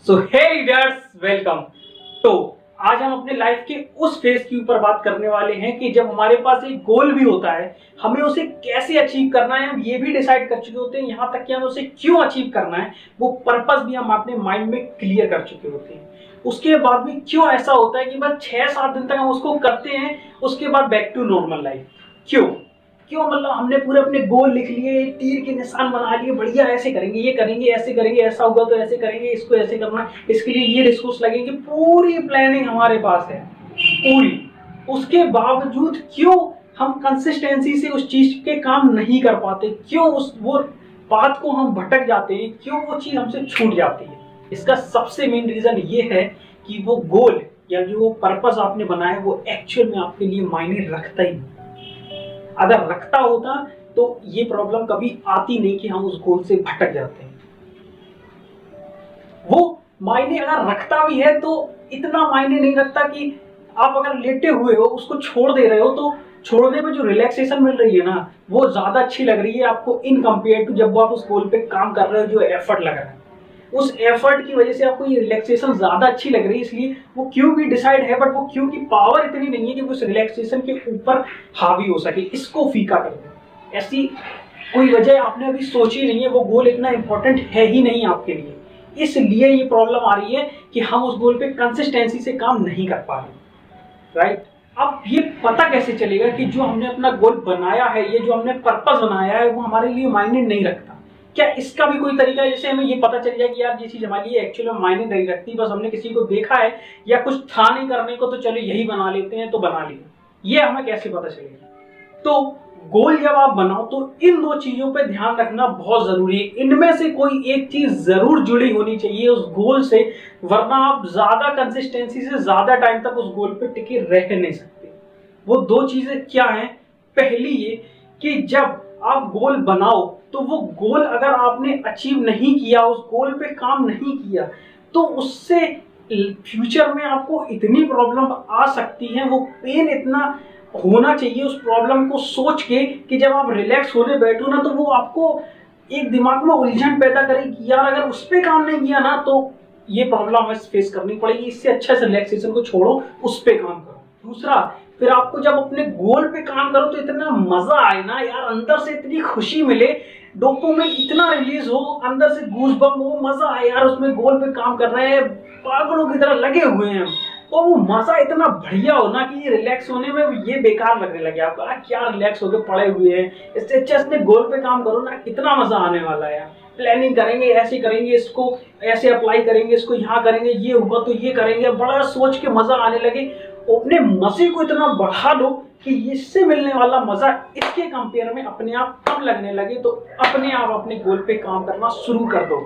सो हे leaders, welcome. तो आज हम अपने लाइफ के उस फेज के ऊपर बात करने वाले हैं कि जब हमारे पास एक गोल भी होता है, हमें उसे कैसे अचीव करना है हम ये भी डिसाइड कर चुके होते हैं। यहाँ तक कि हमें उसे क्यों अचीव करना है वो पर्पस भी हम अपने माइंड में क्लियर कर चुके होते हैं। उसके बाद भी क्यों ऐसा होता है कि बस 6-7 दिन तक हम उसको करते हैं, उसके बाद बैक टू नॉर्मल लाइफ। क्यों क्यों मतलब हमने पूरे अपने गोल लिख लिए, तीर के निशान बना लिए, बढ़िया ऐसे करेंगे, ये करेंगे, ऐसे करेंगे, ऐसा होगा तो ऐसे करेंगे, इसको ऐसे करना, इसके लिए ये रिसोर्स लगेंगे, पूरी प्लानिंग हमारे पास है पूरी। उसके बावजूद क्यों हम कंसिस्टेंसी से उस चीज के काम नहीं कर पाते, क्यों उस वो बात को हम भटक जाते हैं, क्यों वो चीज हमसे छूट जाती है। इसका सबसे मेन रीजन ये है कि वो गोल या जो पर्पस आपने बनाया वो एक्चुअल में आपके लिए मायने रखता ही नहीं। अगर रखता होता तो ये प्रॉब्लम कभी आती नहीं कि हम उस गोल से भटक जाते हैं। वो मायने अगर रखता भी है तो इतना मायने नहीं रखता कि आप अगर लेटे हुए हो उसको छोड़ दे रहे हो तो छोड़ने पे जो रिलैक्सेशन मिल रही है ना वो ज्यादा अच्छी लग रही है आपको इन कंपेयर टू जब आप उस गोल पे काम कर रहे हो, जो एफर्ट लग रहा है उस एफर्ट की वजह से आपको ये रिलैक्सेशन ज्यादा अच्छी लग रही है। इसलिए वो क्यों भी डिसाइड है, बट वो क्यों की पावर इतनी नहीं है कि वो उस रिलैक्सेशन के ऊपर हावी हो सके, इसको फीका कर दे। ऐसी कोई वजह आपने अभी सोची नहीं है, वो गोल इतना इंपॉर्टेंट है ही नहीं आपके लिए। इसलिए ये प्रॉब्लम आ रही है कि हम उस गोल पे कंसिस्टेंसी से काम नहीं कर पा रहे। राइट, अब ये पता कैसे चलेगा कि जो हमने अपना गोल बनाया है, ये जो हमने पर्पस बनाया है वो हमारे लिए मायने नहीं रखता। क्या इसका भी कोई तरीका है जैसे हमें ये पता चल जाए कि यार ये चीज हमारे लिए एक्चुअली में मायने नहीं रखती, बस हमने किसी को देखा है या कुछ था नहीं करने को तो चलो यही बना लेते हैं, तो बना लिया। ये हमें कैसे पता चलेगा? तो गोल जब आप बनाओ तो इन दो चीजों पे ध्यान रखना बहुत जरूरी है। इनमें से कोई एक चीज जरूर जुड़ी होनी चाहिए उस गोल से, वरना आप ज्यादा कंसिस्टेंसी से ज्यादा टाइम तक उस गोल पे टिके रह नहीं सकते। वो दो चीजें क्या हैं? पहली ये कि जब आप गोल बनाओ तो वो गोल अगर आपने अचीव नहीं किया, उस गोल पे काम नहीं किया, तो उससे फ्यूचर में आपको इतनी प्रॉब्लम आ सकती है, वो पेन इतना होना चाहिए उस प्रॉब्लम को सोच के कि जब आप रिलैक्स होने बैठो ना तो वो आपको एक दिमाग में उलझन पैदा करेगी, यार अगर उस पर काम नहीं किया ना तो ये प्रॉब्लम हमें फेस करनी पड़ेगी, इससे अच्छा से रिलैक्सेशन को छोड़ो, उस पर काम करो। दूसरा, फिर आपको जब अपने गोल पे काम करो तो इतना मजा आए ना यार, अंदर से इतनी खुशी मिले, डोपामिन इतना रिलीज हो, अंदर से गूज़बम्प हो, मजा आए यार उसमें गोल पे काम कर रहे हैं, पागलों की तरह लगे हुए हैं और वो मजा इतना बढ़िया हो ना कि ये रिलैक्स होने में ये बेकार लगने लगे आपको, क्या रिलैक्स होकर पड़े हुए हैं, इससे अच्छा इसमें गोल पे काम करो ना, कितना मजा आने वाला है यार। प्लानिंग करेंगे, ऐसे करेंगे, इसको ऐसे अप्लाई करेंगे, इसको यहाँ करेंगे, ये होगा तो ये करेंगे, बड़ा सोच के मजा आने लगे। अपने मजे को इतना बढ़ा लो कि इससे मिलने वाला मजा इसके कंपेयर में अपने आप कम लगने लगे, तो अपने आप अपने गोल पे काम करना शुरू कर दो।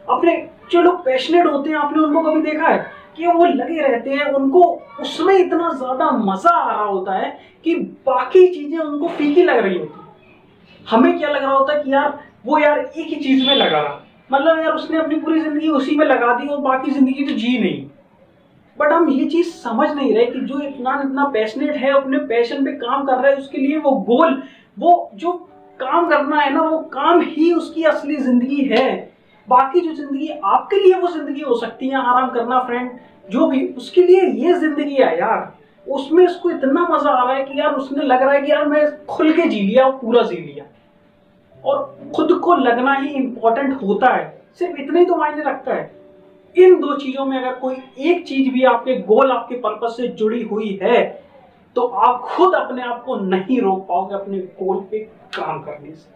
अपने जो लोग पैशनेट होते हैं, आपने उनको कभी देखा है कि वो लगे रहते हैं, उनको उसमें इतना ज्यादा मजा आ रहा होता है कि बाकी चीजें उनको फीकी लग रही होती है। हमें क्या लग रहा होता है कि यार वो यार एक ही चीज में लगा रहा, मतलब यार उसने अपनी पूरी जिंदगी उसी में लगा दी और बाकी जिंदगी तो जी नहीं। बट हम ये चीज समझ नहीं रहे कि जो इतना इतना पैशनेट है, अपने पैशन पे काम कर रहा है, उसके लिए वो गोल, वो जो काम करना है ना, वो काम ही उसकी असली जिंदगी है। बाकी जो जिंदगी आपके लिए वो जिंदगी हो सकती है, आराम करना, फ्रेंड जो भी, उसके लिए ये जिंदगी है यार। उसमें उसको इतना मजा आ रहा है कि यार उसने लग रहा है कि यार मैं खुल के जी लिया, पूरा जी लिया। और खुद को लगना ही इंपॉर्टेंट होता है, सिर्फ इतना ही तो मायने रखता है। इन दो चीजों में अगर कोई एक चीज भी आपके गोल, आपके पर्पस से जुड़ी हुई है तो आप खुद अपने आप को नहीं रोक पाओगे अपने गोल पे काम करने से।